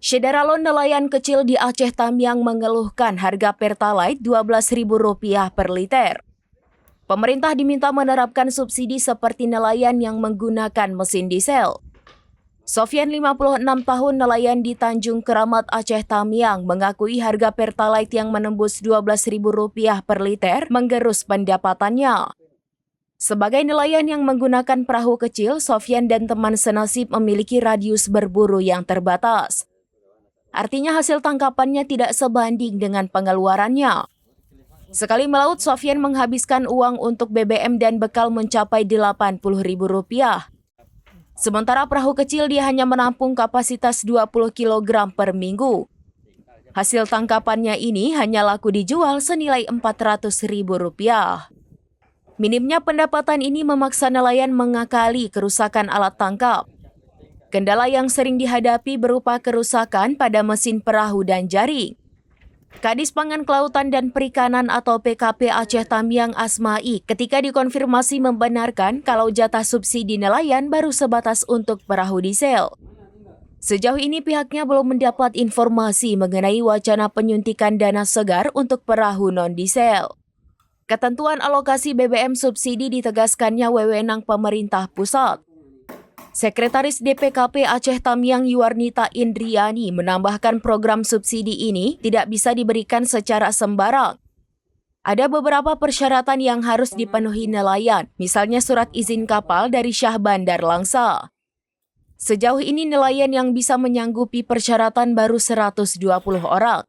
Saudara nelayan kecil di Aceh Tamiang mengeluhkan harga Pertalite Rp12.000 per liter. Pemerintah diminta menerapkan subsidi seperti nelayan yang menggunakan mesin diesel. Sofyan, 56 tahun, nelayan di Tanjung Keramat, Aceh Tamiang, mengakui harga Pertalite yang menembus Rp12.000 per liter menggerus pendapatannya. Sebagai nelayan yang menggunakan perahu kecil, Sofyan dan teman senasib memiliki radius berburu yang terbatas. Artinya hasil tangkapannya tidak sebanding dengan pengeluarannya. Sekali melaut, Sofyan menghabiskan uang untuk BBM dan bekal mencapai Rp80.000. Sementara perahu kecil dia hanya menampung kapasitas 20 kg per minggu. Hasil tangkapannya ini hanya laku dijual senilai Rp400.000. Minimnya pendapatan ini memaksa nelayan mengakali kerusakan alat tangkap. Kendala yang sering dihadapi berupa kerusakan pada mesin perahu dan jaring. Kadis Pangan Kelautan dan Perikanan atau PKP Aceh Tamiang Asma'i ketika dikonfirmasi membenarkan kalau jatah subsidi nelayan baru sebatas untuk perahu diesel. Sejauh ini pihaknya belum mendapat informasi mengenai wacana penyuntikan dana segar untuk perahu non-diesel. Ketentuan alokasi BBM subsidi ditegaskannya wewenang pemerintah pusat. Sekretaris DPKP Aceh Tamiang Yuarnita Indriani menambahkan program subsidi ini tidak bisa diberikan secara sembarang. Ada beberapa persyaratan yang harus dipenuhi nelayan, misalnya surat izin kapal dari Syah Bandar Langsa. Sejauh ini nelayan yang bisa menyanggupi persyaratan baru 120 orang.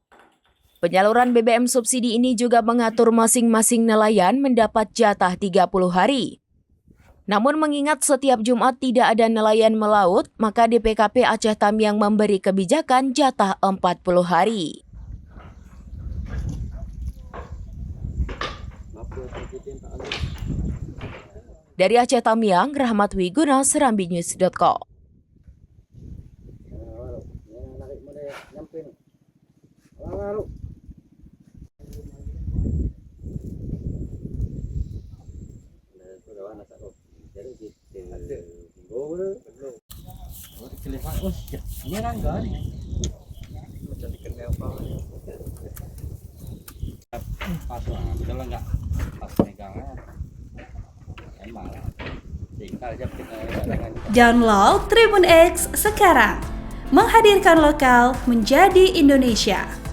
Penyaluran BBM subsidi ini juga mengatur masing-masing nelayan mendapat jatah 30 hari. Namun mengingat setiap Jumat tidak ada nelayan melaut, maka DPKP Aceh Tamiang memberi kebijakan jatah 40 hari. Dari Aceh Tamiang, Rahmat Wiguna, serambinews.com. Download Tribun X sekarang, menghadirkan lokal menjadi Indonesia.